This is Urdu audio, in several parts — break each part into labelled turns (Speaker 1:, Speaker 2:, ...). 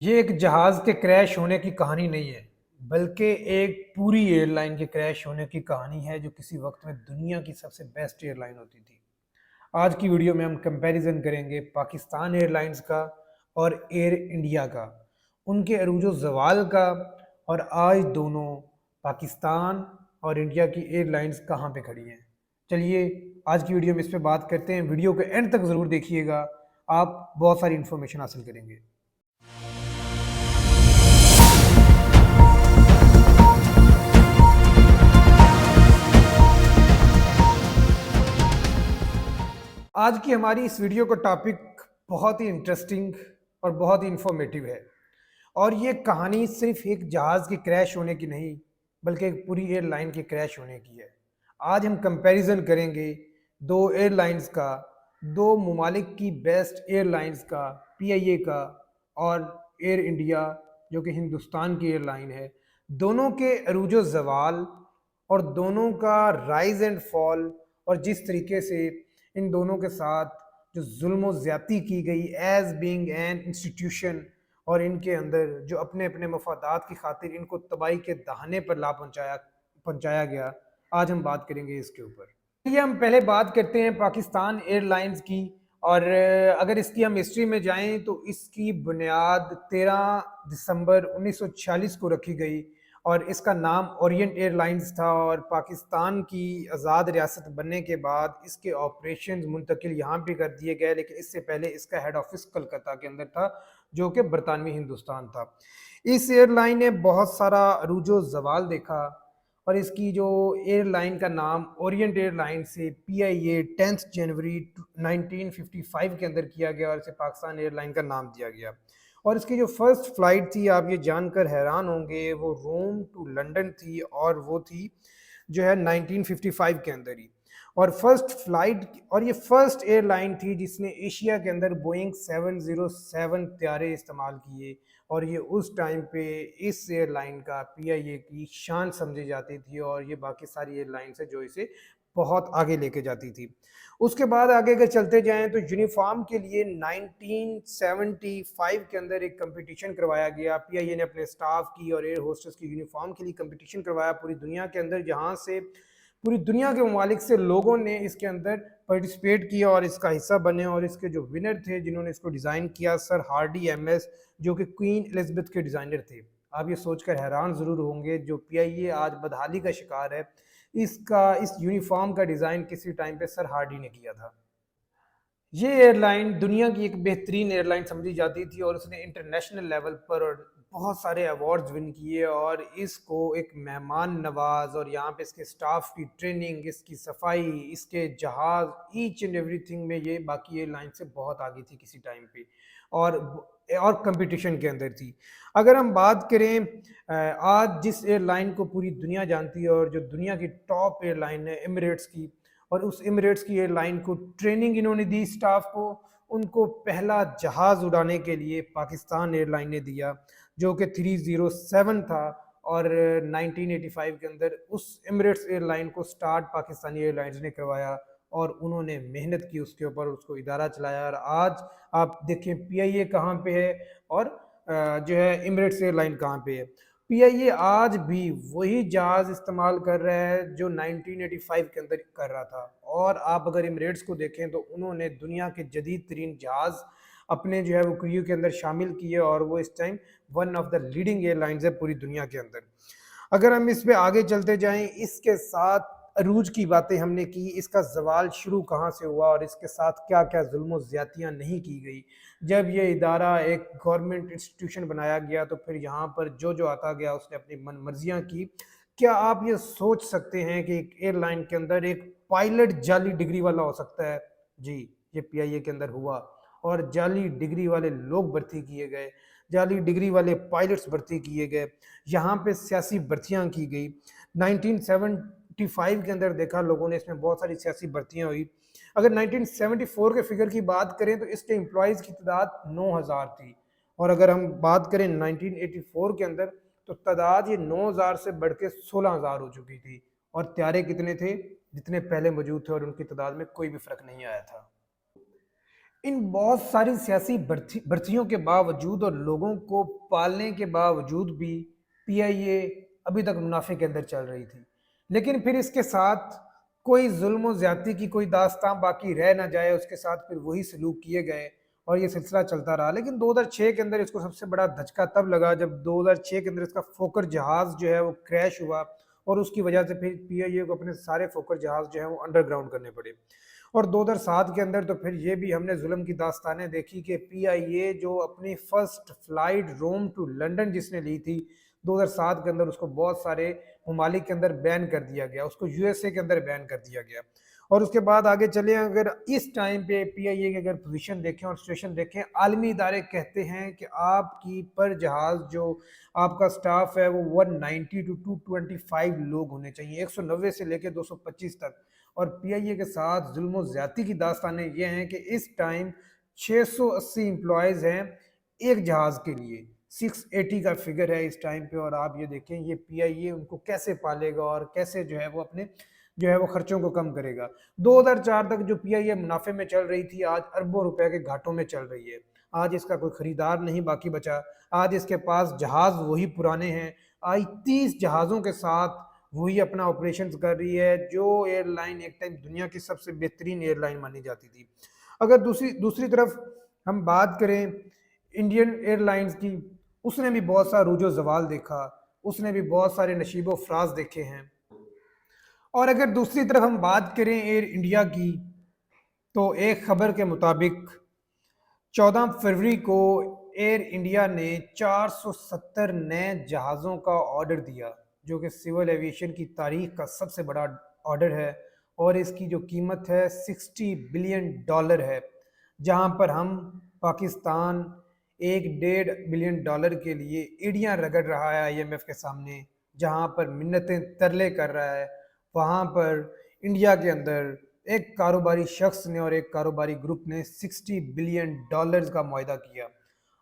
Speaker 1: یہ ایک جہاز کے کریش ہونے کی کہانی نہیں ہے بلکہ ایک پوری ایئر لائن کے کریش ہونے کی کہانی ہے جو کسی وقت میں دنیا کی سب سے بیسٹ ایئر لائن ہوتی تھی۔ آج کی ویڈیو میں ہم کمپیریزن کریں گے پاکستان ایئر لائنز کا اور ایئر انڈیا کا، ان کے عروج و زوال کا، اور آج دونوں پاکستان اور انڈیا کی ایئر لائنز کہاں پہ کھڑی ہیں۔ چلیے آج کی ویڈیو میں اس پہ بات کرتے ہیں، ویڈیو کے اینڈ تک ضرور دیکھیے گا، آپ بہت ساری انفارمیشن حاصل کریں گے۔ آج کی ہماری اس ویڈیو کا ٹاپک بہت ہی انٹرسٹنگ اور بہت ہی انفارمیٹیو ہے، اور یہ کہانی صرف ایک جہاز کے کریش ہونے کی نہیں بلکہ ایک پوری ایئر لائن کے کریش ہونے کی ہے۔ آج ہم کمپیریزن کریں گے دو ایئر لائنز کا، دو ممالک کی بیسٹ ایئر لائنز کا، پی آئی اے کا اور ایئر انڈیا جو کہ ہندوستان کی ایئر لائن ہے، دونوں کے عروج و زوال اور دونوں کا رائز اینڈ فال، اور جس طریقے سے ان دونوں کے ساتھ جو ظلم و زیادتی کی گئی ایز بینگ این انسٹیٹیوشن، اور ان کے اندر جو اپنے اپنے مفادات کی خاطر ان کو تباہی کے دہانے پر لا پہنچایا گیا، آج ہم بات کریں گے اس کے اوپر۔ یہ ہم پہلے بات کرتے ہیں پاکستان ایئر لائنز کی، اور اگر اس کی ہم ہسٹری میں جائیں تو اس کی بنیاد 13 دسمبر 1946 کو رکھی گئی، اور اس کا نام اورینٹ ایئر لائنز تھا، اور پاکستان کی آزاد ریاست بننے کے بعد اس کے آپریشنز منتقل یہاں پہ کر دیے گئے، لیکن اس سے پہلے اس کا ہیڈ آفس کلکتہ کے اندر تھا جو کہ برطانوی ہندوستان تھا۔ اس ایئر لائن نے بہت سارا عروج و زوال دیکھا، اور اس کی جو ایئر لائن کا نام اورینٹ ایئر لائن سے پی آئی اے 10 جنوری 1955 کے اندر کیا گیا، اور اسے پاکستان ایئر لائن کا نام دیا گیا۔ اور اس کی جو فرسٹ فلائٹ تھی، آپ یہ جان کر حیران ہوں گے، وہ روم ٹو لنڈن تھی، اور وہ تھی جو ہے 1955 کے اندر ہی۔ اور فرسٹ فلائٹ، اور یہ فرسٹ ایئر لائن تھی جس نے ایشیا کے اندر بوئنگ 707 طیارے استعمال کیے، اور یہ اس ٹائم پہ اس ایئر لائن کا پی آئی اے کی شان سمجھی جاتی تھی، اور یہ باقی ساری ایئر لائنز ہے جو اسے بہت آگے لے کے جاتی تھی۔ اس کے بعد آگے اگر چلتے جائیں تو یونیفارم کے لیے 1975 کے اندر ایک کمپٹیشن کروایا گیا، پی آئی اے نے اپنے سٹاف کی اور ایئر ہوسٹس کی یونیفارم کے لیے کمپٹیشن کروایا پوری دنیا کے اندر، جہاں سے پوری دنیا کے ممالک سے لوگوں نے اس کے اندر پارٹیسپیٹ کیا اور اس کا حصہ بنے، اور اس کے جو ونر تھے جنہوں نے اس کو ڈیزائن کیا، سر ہارڈی ایم ایس، جو کہ کوئین الزبتھ کے ڈیزائنر تھے۔ آپ یہ سوچ کر حیران ضرور ہوں گے جو پی آئی اے آج بدحالی کا شکار ہے، اس یونیفارم کا ڈیزائن کسی ٹائم پہ سر ہارڈی نے کیا تھا۔ یہ ایئر لائن دنیا کی ایک بہترین ایئر لائن سمجھی جاتی تھی، اور اس نے انٹرنیشنل لیول پر بہت سارے ایوارڈز ون کیے، اور اس کو ایک مہمان نواز، اور یہاں پہ اس کے سٹاف کی ٹریننگ، اس کی صفائی، اس کے جہاز، ایچ اینڈ ایوری تھنگ میں یہ باقی ایئر لائن سے بہت آگے تھی کسی ٹائم پہ، اور کمپٹیشن کے اندر تھی۔ اگر ہم بات کریں آج جس ایئر لائن کو پوری دنیا جانتی ہے اور جو دنیا کی ٹاپ ایئر لائن ہے ایمریٹس کی، اور اس ایمریٹس کی ایئر لائن کو ٹریننگ انہوں نے دی سٹاف کو، ان کو پہلا جہاز اڑانے کے لیے پاکستان ایئر لائن نے دیا جو کہ 307 تھا، اور 1985 کے اندر اس ایمریٹس ایئر لائن کو سٹارٹ پاکستانی ایئر لائنز نے کروایا، اور انہوں نے محنت کی اس کے اوپر، اس کو ادارہ چلایا، اور آج آپ دیکھیں پی آئی اے کہاں پہ ہے، اور جو ہے ایمریٹس ایئر لائن کہاں پہ ہے۔ پی آئی اے آج بھی وہی جہاز استعمال کر رہا ہے جو 1985 کے اندر کر رہا تھا، اور آپ اگر ایمریٹس کو دیکھیں تو انہوں نے دنیا کے جدید ترین جہاز اپنے جو ہے وہ کریو کے اندر شامل کیے، اور وہ اس time one of the leading airlines ہے پوری دنیا کے اندر۔ اگر ہم اس پہ آگے چلتے جائیں، اس کے ساتھ عروج کی باتیں ہم نے کی، اس کا زوال شروع کہاں سے ہوا، اور اس کے ساتھ کیا کیا ظلم و زیادتیاں نہیں کی گئی۔ جب یہ ادارہ ایک گورنمنٹ انسٹیٹیوشن بنایا گیا تو پھر یہاں پر جو آتا گیا اس نے اپنی من مرضیاں کی۔ کیا آپ یہ سوچ سکتے ہیں کہ ایک ایئر لائن کے اندر ایک پائلٹ جعلی ڈگری والا ہو سکتا ہے؟ جی، یہ پی آئی اے کے اندر ہوا، اور جعلی ڈگری والے لوگ بھرتی کیے گئے، جعلی ڈگری والے پائلٹس بھرتی کیے گئے، یہاں پہ سیاسی بھرتیاں کی گئی۔ 1975 کے اندر دیکھا لوگوں نے، اس میں بہت ساری سیاسی بھرتیاں ہوئی۔ اگر 1974 کے فگر کی بات کریں تو اس کے امپلائیز کی تعداد 9000 تھی، اور اگر ہم بات کریں 1984 کے اندر تو تعداد یہ 9000 سے بڑھ کے 16000 ہو چکی تھی، اور طیارے کتنے تھے؟ جتنے پہلے موجود تھے، اور ان کی تعداد میں کوئی بھی فرق نہیں آیا تھا۔ ان بہت ساری سیاسی برتریوں کے باوجود اور لوگوں کو پالنے کے باوجود بھی پی آئی اے ابھی تک منافع کے اندر چل رہی تھی، لیکن پھر اس کے ساتھ کوئی ظلم و زیادتی کی کوئی داستان باقی رہ نہ جائے، اس کے ساتھ پھر وہی سلوک کیے گئے اور یہ سلسلہ چلتا رہا۔ لیکن 2006 کے اندر اس کو سب سے بڑا دھچکا تب لگا جب 2006 کے اندر اس کا فوکر جہاز جو ہے وہ کریش ہوا، اور اس کی وجہ سے پھر پی آئی اے کو اپنے سارے فوکر جہاز جو ہیں وہ انڈر گراؤنڈ کرنے پڑے۔ اور 2007 کے اندر تو پھر یہ بھی ہم نے ظلم کی داستانیں دیکھی کہ پی آئی اے جو اپنی first flight Rome to London جس نے لی تھی 2007 کے اندر، اس کو بہت سارے ممالک کے اندر بین کر دیا گیا، اس کو یو ایس اے کے اندر بین کر دیا گیا۔ اور اس کے بعد آگے چلیں، اگر اس ٹائم پہ پی آئی اے کی اگر پوزیشن دیکھیں اور سچویشن دیکھیں، عالمی ادارے کہتے ہیں کہ آپ کی پر جہاز جو آپ کا سٹاف ہے وہ 190 ٹو 225 لوگ ہونے چاہیے، 190 سے لے کے 225 تک۔ اور پی آئی اے کے ساتھ ظلم و زیادتی کی داستانیں یہ ہیں کہ اس ٹائم 680 امپلائیز ہیں ایک جہاز کے لیے، 680 کا فگر ہے اس ٹائم پہ۔ اور آپ یہ دیکھیں یہ پی آئی اے ان کو کیسے پالے گا اور کیسے جو ہے وہ اپنے جو ہے وہ خرچوں کو کم کرے گا۔ 2004 تک جو پی آئی اے منافع میں چل رہی تھی، آج اربوں روپے کے گھاٹوں میں چل رہی ہے۔ آج اس کا کوئی خریدار نہیں باقی بچا، آج اس کے پاس جہاز وہی پرانے ہیں، آج 30 جہازوں کے ساتھ وہی اپنا آپریشنز کر رہی ہے، جو ایئر لائن ایک ٹائم دنیا کی سب سے بہترین ایئر لائن مانی جاتی تھی۔ اگر دوسری طرف ہم بات کریں انڈین ایئر لائنز کی، اس نے بھی بہت سا عروج و زوال دیکھا، اس نے بھی بہت سارے نشیب و فراز دیکھے ہیں۔ اور اگر دوسری طرف ہم بات کریں ایئر انڈیا کی، تو ایک خبر کے مطابق 14 فروری کو ایئر انڈیا نے 470 نئے جہازوں کا آرڈر دیا، جو کہ سول ایویشن کی تاریخ کا سب سے بڑا آرڈر ہے، اور اس کی جو قیمت ہے $60 بلین ہے، جہاں پر ہم پاکستان $1.5 بلین کے لیے ایڑیاں رگڑ رہا ہے آئی ایم ایف کے سامنے، جہاں پر منتیں ترلے کر رہا ہے۔ وہاں پر انڈیا کے اندر ایک کاروباری شخص نے اور ایک کاروباری گروپ نے $60 بلین کا معاہدہ کیا۔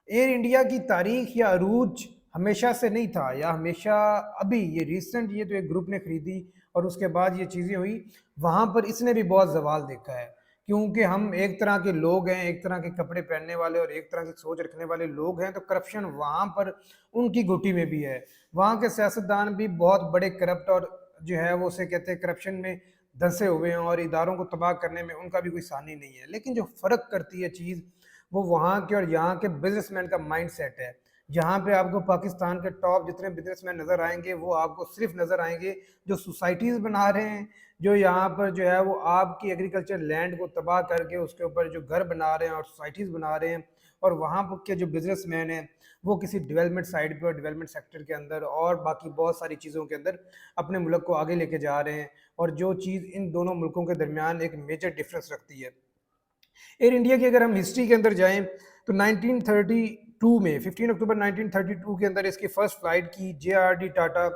Speaker 1: ایئر انڈیا کی تاریخ یا عروج ہمیشہ سے نہیں تھا، یا ہمیشہ ابھی یہ ریسنٹ یہ تو ایک گروپ نے خریدی اور اس کے بعد یہ چیزیں ہوئی، وہاں پر اس نے بھی بہت زوال دیکھا ہے، کیونکہ ہم ایک طرح کے لوگ ہیں، ایک طرح کے کپڑے پہننے والے اور ایک طرح کی سوچ رکھنے والے لوگ ہیں، تو کرپشن وہاں پر ان کی گھٹی میں بھی ہے۔ وہاں کے سیاستدان بھی بہت بڑے کرپٹ اور جو ہے وہ اسے کہتے ہیں کرپشن میں دھنسے ہوئے ہیں، اور اداروں کو تباہ کرنے میں ان کا بھی کوئی ثانی نہیں ہے۔ لیکن جو فرق کرتی ہے چیز، وہ وہاں کے اور یہاں کے بزنس مین کا مائنڈ سیٹ ہے۔ یہاں پہ آپ کو پاکستان کے ٹاپ جتنے بزنس مین نظر آئیں گے، وہ آپ کو صرف نظر آئیں گے جو سوسائٹیز بنا رہے ہیں، جو یہاں پر جو ہے وہ آپ کی ایگریکلچر لینڈ کو تباہ کر کے اس کے اوپر جو گھر بنا رہے ہیں اور سوسائٹیز بنا رہے ہیں۔ اور وہاں کے جو بزنس مین ہیں وہ کسی ڈیولپمنٹ سائڈ پہ اور ڈیولپمنٹ سیکٹر کے اندر اور باقی بہت ساری چیزوں کے اندر اپنے ملک کو آگے لے کے جا رہے ہیں، اور جو چیز ان دونوں ملکوں کے درمیان ایک میجر ڈفرنس رکھتی ہے۔ ایئر انڈیا کی اگر ہم ہسٹری کے اندر جائیں تو 1932 میں 15 اکتوبر 1932 کے اندر اس کی فرسٹ فلائٹ کی جے آر ڈی ٹاٹا،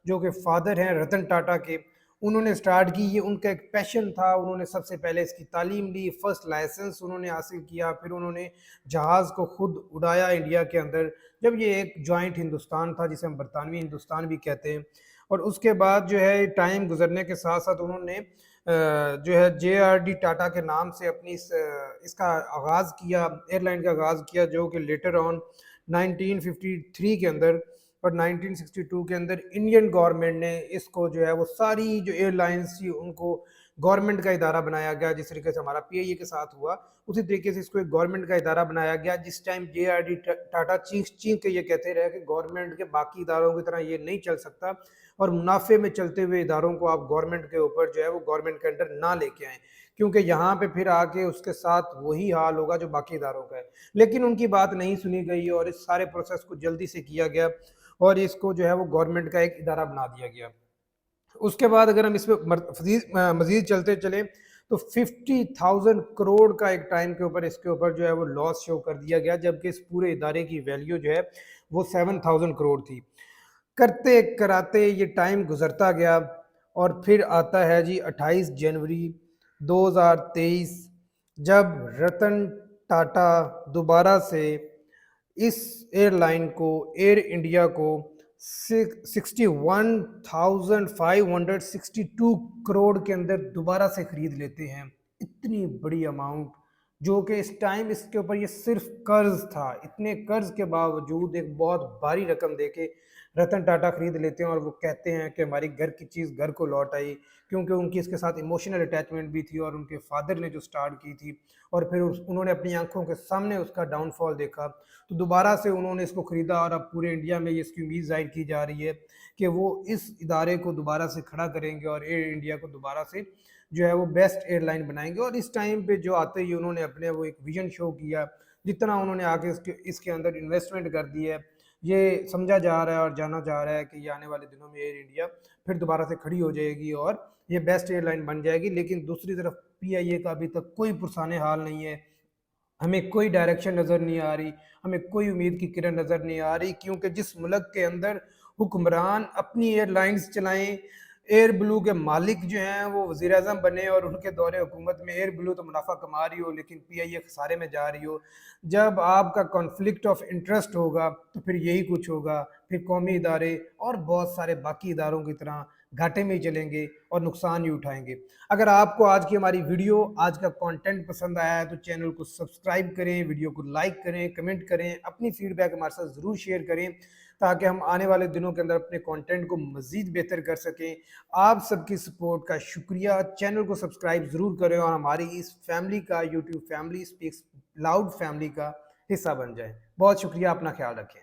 Speaker 1: جو کہ فادر ہیں رتن ٹاٹا کے، انہوں نے سٹارٹ کی۔ یہ ان کا ایک پیشن تھا، انہوں نے سب سے پہلے اس کی تعلیم لی، فرسٹ لائسنس انہوں نے حاصل کیا، پھر انہوں نے جہاز کو خود اڑایا انڈیا کے اندر، جب یہ ایک جوائنٹ ہندوستان تھا جسے ہم برطانوی ہندوستان بھی کہتے ہیں۔ اور اس کے بعد جو ہے ٹائم گزرنے کے ساتھ ساتھ انہوں نے جو ہے جے آر ڈی ٹاٹا کے نام سے اپنی اس کا آغاز کیا، ایئر لائن کا آغاز کیا، جو کہ لیٹر آن 1953 کے اندر اور 1962 کے اندر انڈین گورنمنٹ نے اس کو جو ہے وہ ساری جو ایئر لائنز تھی ان کو گورنمنٹ کا ادارہ بنایا گیا، جس طریقے سے ہمارا پی آئی اے کے ساتھ ہوا اسی طریقے سے اس کو ایک گورنمنٹ کا ادارہ بنایا گیا۔ جس ٹائم جے آر ڈی ٹاٹا چینک کے یہ کہتے رہے کہ گورنمنٹ کے باقی اداروں کی طرح یہ نہیں چل سکتا، اور منافع میں چلتے ہوئے اداروں کو آپ گورنمنٹ کے اوپر جو ہے وہ گورنمنٹ کے انڈر نہ لے کے آئیں، کیونکہ یہاں پہ پھر آ کے اس کے ساتھ وہی حال ہوگا جو باقی اداروں کا ہے۔ لیکن ان کی بات نہیں سنی گئی اور اس سارے پروسیس کو جلدی سے کیا گیا اور اس کو جو ہے وہ گورنمنٹ کا ایک ادارہ بنا دیا گیا۔ اس کے بعد اگر ہم اس پہ مزید چلتے چلیں تو 50,000 کروڑ کا ایک ٹائم کے اوپر اس کے اوپر جو ہے وہ لاس شو کر دیا گیا، جبکہ اس پورے ادارے کی ویلیو جو ہے وہ 7,000 کروڑ تھی۔ کرتے کراتے یہ ٹائم گزرتا گیا، اور پھر آتا ہے جی 28 جنوری 2023، جب رتن ٹاٹا دوبارہ سے اس ایئر لائن کو، ایئر انڈیا کو 61,562 کروڑ کے اندر دوبارہ سے خرید لیتے ہیں۔ اتنی بڑی اماؤنٹ جو کہ اس ٹائم اس کے اوپر یہ صرف قرض تھا. اتنے قرض کے باوجود ایک بہت بھاری رقم دے کے رتن ٹاٹا خرید لیتے ہیں اور وہ کہتے ہیں کہ ہماری گھر کی چیز گھر کو لوٹ آئی, کیونکہ ان کی اس کے ساتھ ایموشنل اٹیچمنٹ بھی تھی اور ان کے فادر نے جو سٹارٹ کی تھی, اور پھر انہوں نے اپنی آنکھوں کے سامنے اس کا ڈاؤن فال دیکھا, تو دوبارہ سے انہوں نے اس کو خریدا اور اب پورے انڈیا میں یہ اس کی امید ظاہر کی جا رہی ہے کہ وہ اس ادارے کو دوبارہ سے کھڑا کریں گے اور ایئر انڈیا کو دوبارہ سے جو ہے وہ بیسٹ ایئر لائن بنائیں گے. اور اس ٹائم پہ جو آتے ہی انہوں نے اپنے وہ ایک ویژن شو کیا, جتنا انہوں نے آگے اس کے اندر انویسٹمنٹ کر دی ہے, یہ سمجھا جا رہا ہے اور جانا جا رہا ہے کہ یہ آنے والے دنوں میں ایئر انڈیا پھر دوبارہ سے کھڑی ہو جائے گی اور یہ بیسٹ ایئر لائن بن جائے گی. لیکن دوسری طرف پی آئی اے کا ابھی تک کوئی پرسان حال نہیں ہے, ہمیں کوئی ڈائریکشن نظر نہیں آ رہی, ہمیں کوئی امید کی کرن نظر نہیں آ رہی, کیونکہ جس ملک کے اندر حکمران اپنی ایئر لائنز چلائیں, ایئر بلو کے مالک جو ہیں وہ وزیر اعظم بنے اور ان کے دور حکومت میں ایئر بلو تو منافع کما رہی ہو لیکن پی آئی اے خسارے میں جا رہی ہو, جب آپ کا کانفلکٹ آف انٹرسٹ ہوگا تو پھر یہی کچھ ہوگا, پھر قومی ادارے اور بہت سارے باقی اداروں کی طرح گھاٹے میں ہی چلیں گے اور نقصان ہی اٹھائیں گے. اگر آپ کو آج کی ہماری ویڈیو, آج کا کانٹینٹ پسند آیا ہے تو چینل کو سبسکرائب کریں, ویڈیو کو لائک کریں, کمنٹ کریں, اپنی فیڈ بیک ہمارے ساتھ ضرور شیئر کریں تاکہ ہم آنے والے دنوں کے اندر اپنے کانٹینٹ کو مزید بہتر کر سکیں. آپ سب کی سپورٹ کا شکریہ. چینل کو سبسکرائب ضرور کریں اور ہماری اس فیملی کا, YouTube family speaks loud family کا حصہ بن جائیں. بہت شکریہ, اپنا خیال رکھیں.